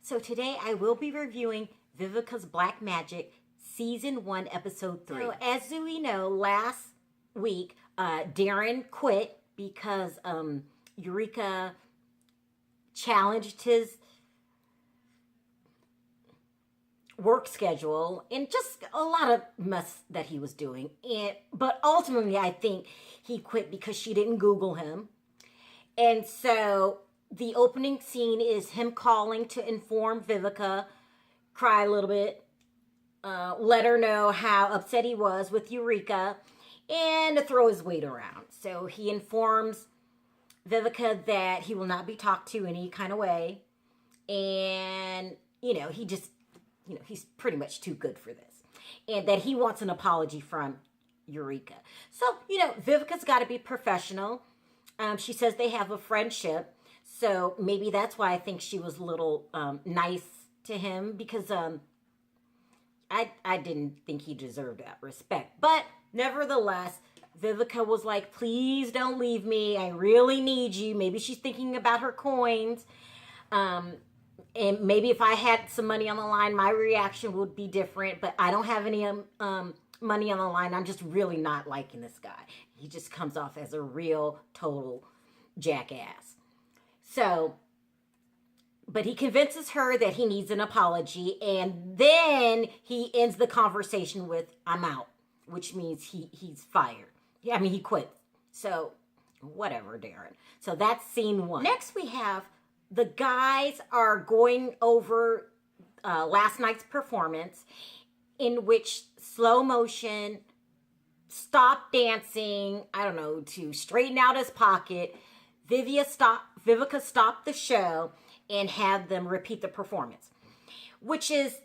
So today I will be reviewing Vivica's Black Magic Season 1, Episode 3. So as we know, last week, Darren quit because Eureka challenged his work schedule and just a lot of mess that he was doing. But ultimately, I think he quit because she didn't Google him. And so the opening scene is him calling to inform Vivica, cry a little bit, let her know how upset he was with Eureka, and to throw his weight around. So he informs Vivica that he will not be talked to any kind of way. And, he's pretty much too good for this. And that he wants an apology from Eureka. So, Vivica's got to be professional. She says they have a friendship. So maybe that's why I think she was a little nice to him. Because I didn't think he deserved that respect. But nevertheless, Vivica was like, please don't leave me. I really need you. Maybe she's thinking about her coins. And maybe if I had some money on the line, my reaction would be different. But I don't have any money on the line. I'm just really not liking this guy. He just comes off as a real, total jackass. So, but he convinces her that he needs an apology. And then he ends the conversation with, I'm out. Which means he's fired. Yeah, I mean, he quit. So, whatever, Darren. So that's scene 1. Next we have the guys are going over last night's performance, in which slow motion, stop dancing, I don't know, to straighten out his pocket. Vivica stopped the show and had them repeat the performance. Which is,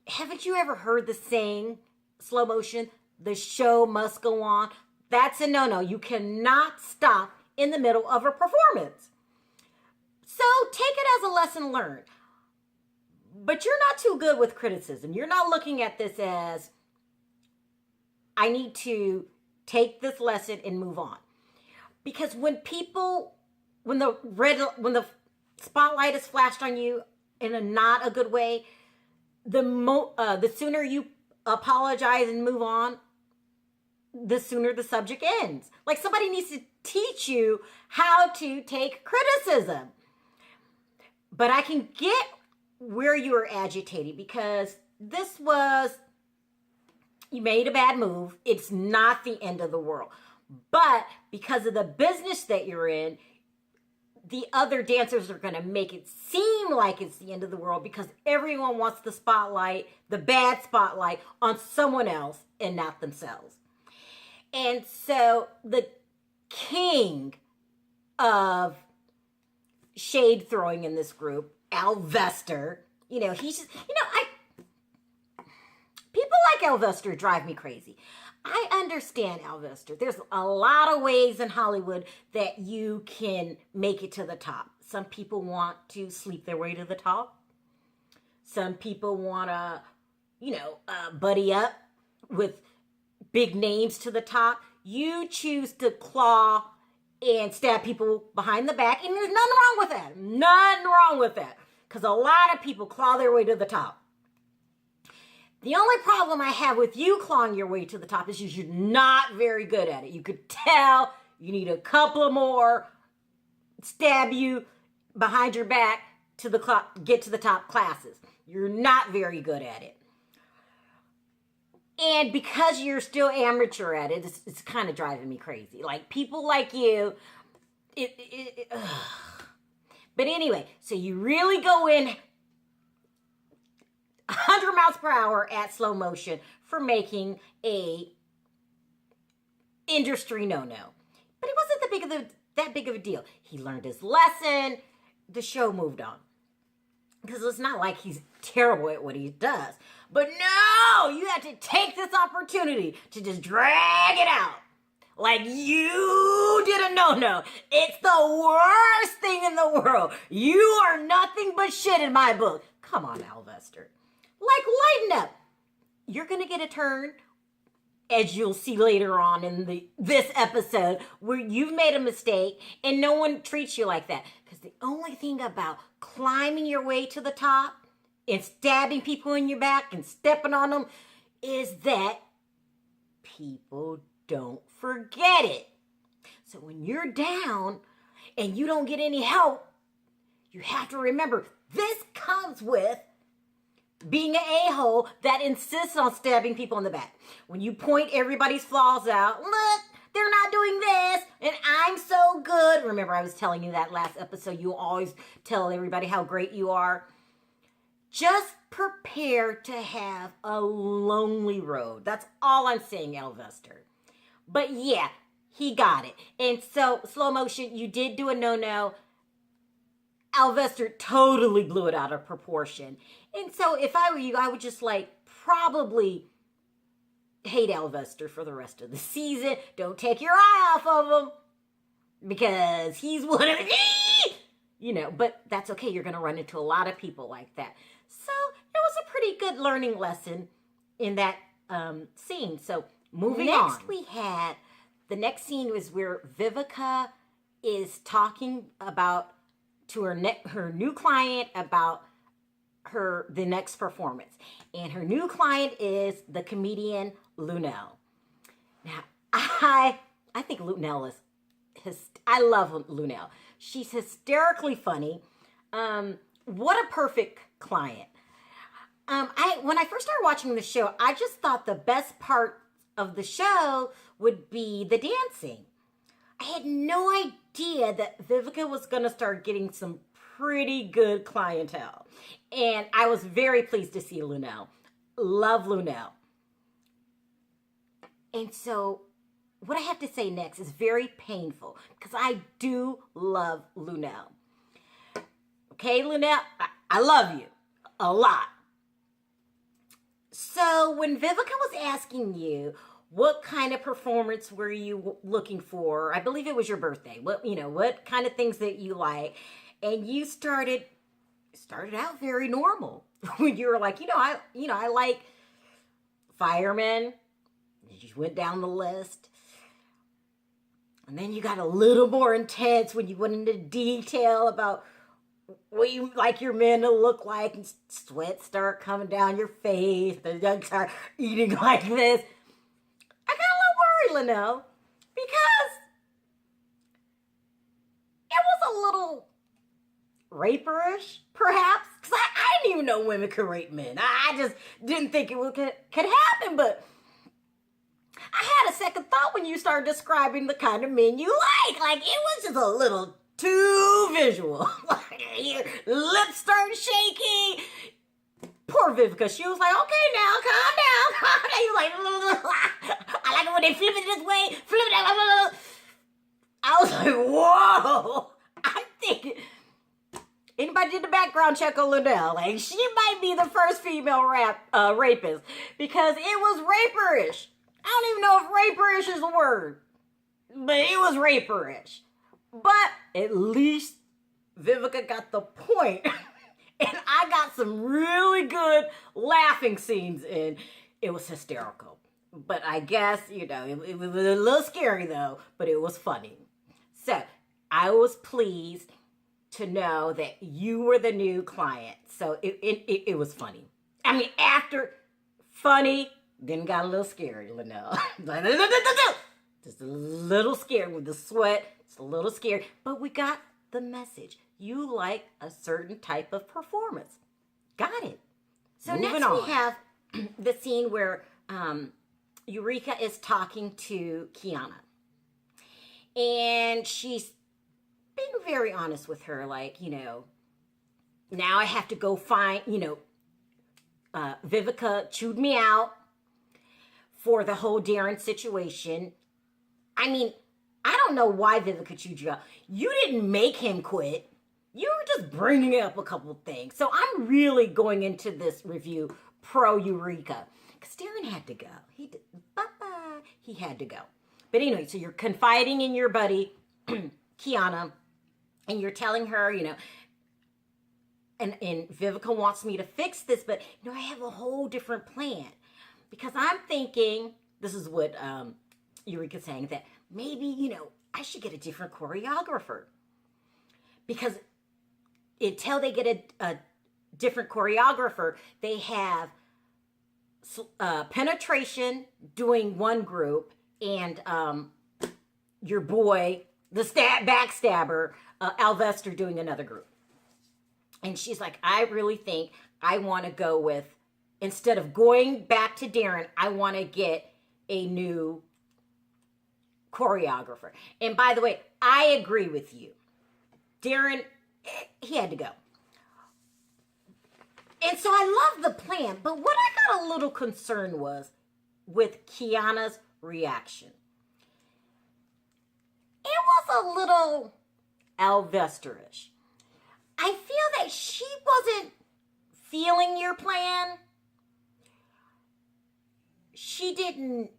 haven't you ever heard the saying, slow motion, the show must go on? That's a no-no. You cannot stop in the middle of a performance. So take it as a lesson learned. But you're not too good with criticism. You're not looking at this as, I need to take this lesson and move on. Because when the spotlight is flashed on you in a not a good way, the sooner you apologize and move on, the sooner the subject ends. Like somebody needs to teach you how to take criticism. But I can get where you are agitated because you made a bad move. It's not the end of the world. But because of the business that you're in, the other dancers are going to make it seem like it's the end of the world because everyone wants the spotlight, the bad spotlight, on someone else and not themselves. And so the king of shade throwing in this group, Alvester, he's just, people like Alvester drive me crazy. I understand Alvester. There's a lot of ways in Hollywood that you can make it to the top. Some people want to sleep their way to the top. Some people want to, buddy up with big names to the top. You choose to claw and stab people behind the back, and there's nothing wrong with that. Nothing wrong with that. Because a lot of people claw their way to the top. The only problem I have with you clawing your way to the top is you're not very good at it. You could tell you need a couple of more stab you behind your back to get to the top classes. You're not very good at it. And because you're still amateur at it, it's kind of driving me crazy. Like, people like you, But anyway, so you really go in 100 miles per hour at slow motion for making a industry no-no. But it wasn't that big of a deal. He learned his lesson. The show moved on. Because it's not like he's terrible at what he does. But no, you have to take this opportunity to just drag it out. Like you did a no-no. It's the worst thing in the world. You are nothing but shit in my book. Come on, Alvester. Like, lighten up. You're going to get a turn, as you'll see later on in this episode, where you've made a mistake and no one treats you like that. Because the only thing about climbing your way to the top and stabbing people in your back and stepping on them is that people don't forget it. So when you're down and you don't get any help, you have to remember this comes with being an a-hole that insists on stabbing people in the back. When you point everybody's flaws out, look, they're not doing this, and I'm so good. Remember, I was telling you that last episode. You always tell everybody how great you are. Just prepare to have a lonely road. That's all I'm saying, Elvester. But yeah, he got it. And so, slow motion, you did do a no-no. Elvester totally blew it out of proportion. And so if I were you, I would just probably hate Elvester for the rest of the season. Don't take your eye off of him because he's one of the, but that's okay. You're going to run into a lot of people like that. So it was a pretty good learning lesson in that scene. So moving on. Next we had, the next scene was where Vivica is talking about to her new client about the next performance. And her new client is the comedian Luenell. Now, I think Luenell I love Luenell. She's hysterically funny. What a perfect client. When I first started watching the show, I just thought the best part of the show would be the dancing. I had no idea that Vivica was going to start getting some pretty good clientele. And I was very pleased to see Luenell. Love Luenell. And so what I have to say next is very painful because I do love Luenell. Okay, Luenell, I love you a lot. So when Vivica was asking you, what kind of performance were you looking for? I believe it was your birthday. What kind of things that you like? And you started out very normal. When you were like, I like firemen. You just went down the list. And then you got a little more intense when you went into detail about what you like your men to look like, and sweat start coming down your face. The young start eating like this. I got a little worried, Luenell, because it was a little raperish, perhaps. Because I didn't even know women could rape men. I just didn't think it could happen, but I had a second thought when you started describing the kind of men you like. Like, it was just a little too visual. Your lips started shaking. Poor Vivica. She was like, okay, now, calm down. You like, I like it when they flip it this way, flip it that way. I was like, whoa. I'm thinking, anybody did the background check on Luenell? Like, she might be the first female rapist because it was raperish. I don't even know if raperish is a word, but it was raperish. But at least Vivica got the point. And I got some really good laughing scenes in. It was hysterical. But I guess, it was a little scary though, but it was funny. So I was pleased to know that you were the new client. So it was funny. I mean, after funny, then got a little scary, Luenell. Just a little scared with the sweat. It's a little scary. But we got the message. You like a certain type of performance. Got it. So next we have the scene where Eureka is talking to Kiana. And she's being very honest with her. Like, now I have to go find, Vivica chewed me out for the whole Darren situation. I mean, I don't know why Vivica chewed you out. You didn't make him quit. You were just bringing up a couple things. So I'm really going into this review pro Eureka. Because Darren had to go. He had to go. But anyway, so you're confiding in your buddy, Kiana, and you're telling her, and Vivica wants me to fix this, but, I have a whole different plan. Because I'm thinking, this is what Eureka's saying, that maybe, I should get a different choreographer. Because until they get a different choreographer, they have Penetration doing one group and your boy, the backstabber, Alvester doing another group. And she's like, I really think I want to go with, instead of going back to Darren, I want to get a new choreographer. And by the way, I agree with you. Darren, he had to go. And so I love the plan, but what I got a little concerned was with Kiana's reaction. It was a little Alvesterish. I feel that she wasn't feeling your plan. She didn't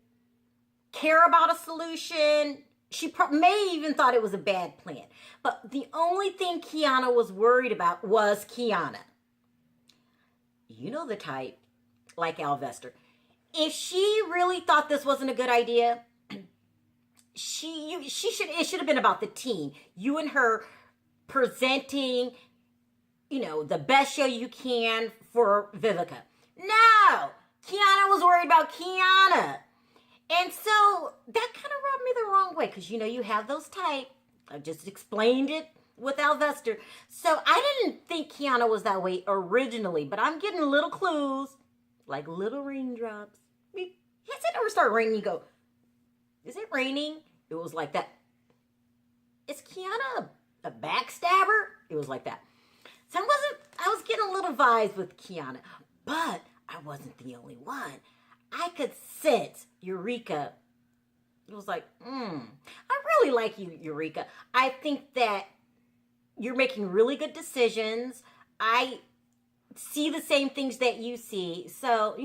care about a solution. She may even thought it was a bad plan. But the only thing Kiana was worried about was Kiana. You know the type, like Alvester. If she really thought this wasn't a good idea, it should have been about the team. You and her presenting, the best show you can for Vivica. No! Kiana was worried about Kiana. And so that kind of rubbed me the wrong way, because you have those type. I just explained it with Alvester. So I didn't think Kiana was that way originally, but I'm getting little clues, like little raindrops. Has it ever start raining? You go, is it raining? It was like that. Is Kiana a backstabber? It was like that. So I was getting a little vibes with Kiana, but I wasn't the only one. I could sense Eureka. It was like, I really like you, Eureka. I think that you're making really good decisions. I see the same things that you see. So,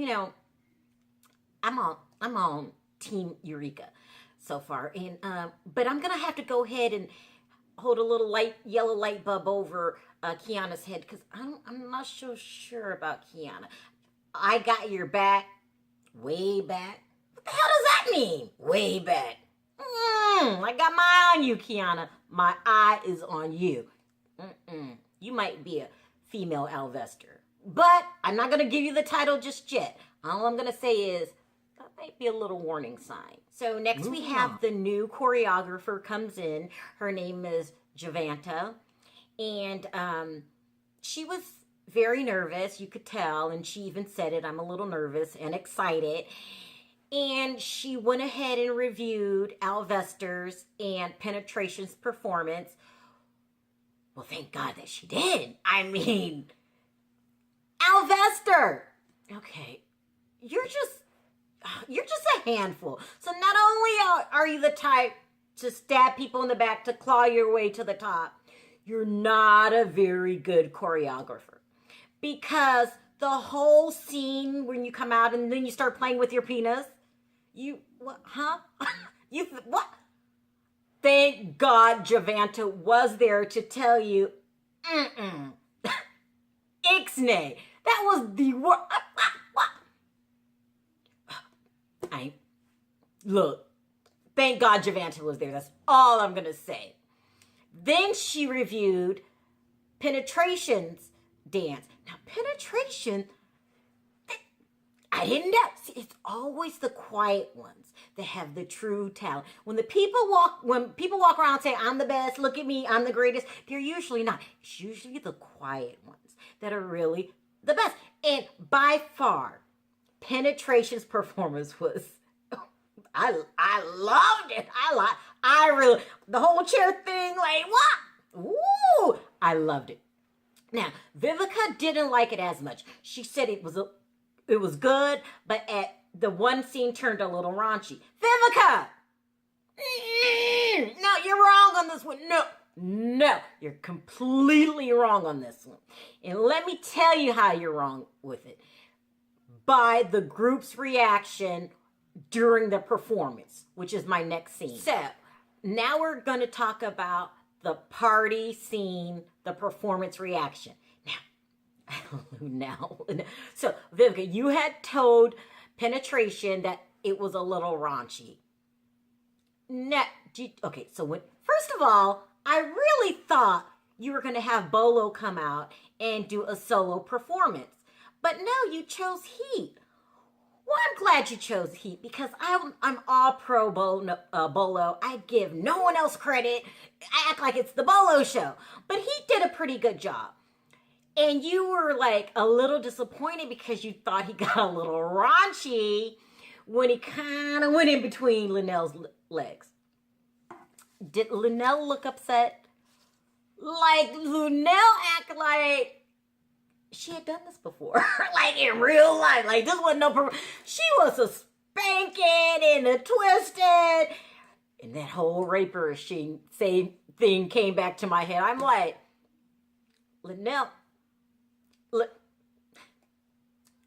I'm on Team Eureka so far. And but I'm gonna have to go ahead and hold a little yellow light bulb over Kiana's head, because I'm not so sure about Kiana. I got your back, way back. What the hell does that mean? Way back. I got my eye on you, Kiana. My eye is on you. You might be a female Alvester, but I'm not going to give you the title just yet. All I'm going to say is that might be a little warning sign. So next we have the new choreographer comes in. Her name is Javanta, and she was very nervous, you could tell, and she even said it, I'm a little nervous and excited. And she went ahead and reviewed Alvester's and Penetration's performance. Well, thank God that she did. I mean, Alvester! Okay, you're just a handful. So not only are you the type to stab people in the back to claw your way to the top, you're not a very good choreographer. Because the whole scene when you come out and then you start playing with your penis, what? Thank God Javanta was there to tell you, Ixnay. That was the word. Look, thank God Javanta was there. That's all I'm going to say. Then she reviewed Penetration's dance. Now, Penetration, I didn't know. See, it's always the quiet ones that have the true talent. When people walk around and say, I'm the best, look at me, I'm the greatest, they're usually not. It's usually the quiet ones that are really the best. And by far, Penetration's performance was, I loved it. I really, the whole chair thing, like, what? Ooh, I loved it. Now, Vivica didn't like it as much. She said it was good, but at the one scene turned a little raunchy. Vivica! No, you're wrong on this one. No, you're completely wrong on this one. And let me tell you how you're wrong with it. By the group's reaction during the performance, which is my next scene. So, now we're going to talk about the party scene, the performance reaction. Now, so Vivica, you had told Penetration that it was a little raunchy. Okay, so first of all, I really thought you were going to have Bolo come out and do a solo performance. But no, you chose Heat. Well, I'm glad you chose Heat because I'm all pro Bolo. I give no one else credit. I act like it's the Bolo show. But Heat did a pretty good job. And you were like a little disappointed because you thought he got a little raunchy when he kind of went in between Luenell's legs. Did Luenell look upset? Like, Luenell act like she had done this before. Like, in real life. Like, this wasn't no... She was a spanking and a twisted. And that whole raperish thing came back to my head. I'm like, Luenell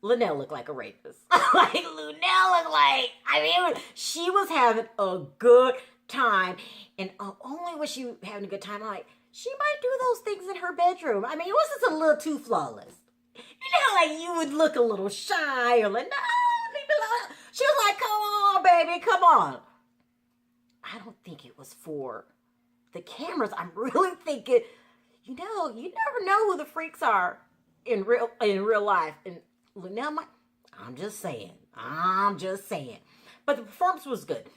looked like a rapist. Like, Luenell looked like... I mean, she was having a good time. And only was she having a good time, I'm like, she might do those things in her bedroom. I mean, it was just a little too flawless. You know, like you would look a little shy or like, no, leave me alone. She was like, come on, baby, come on. I don't think it was for the cameras. I'm really thinking, you know, you never know who the freaks are in real life. And Luenell, I'm just saying. But the performance was good.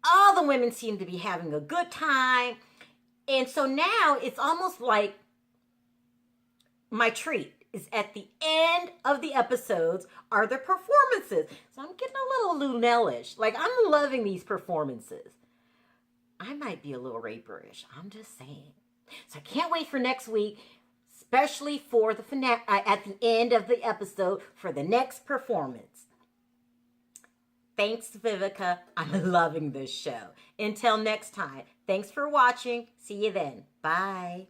All the women seemed to be having a good time. And so now it's almost like my treat is at the end of the episodes are the performances. So I'm getting a little Luenell-ish. Like, I'm loving these performances. I might be a little raperish. I'm just saying. So I can't wait for next week, especially for the finale at the end of the episode for the next performance. Thanks, Vivica. I'm loving this show. Until next time, thanks for watching. See you then. Bye.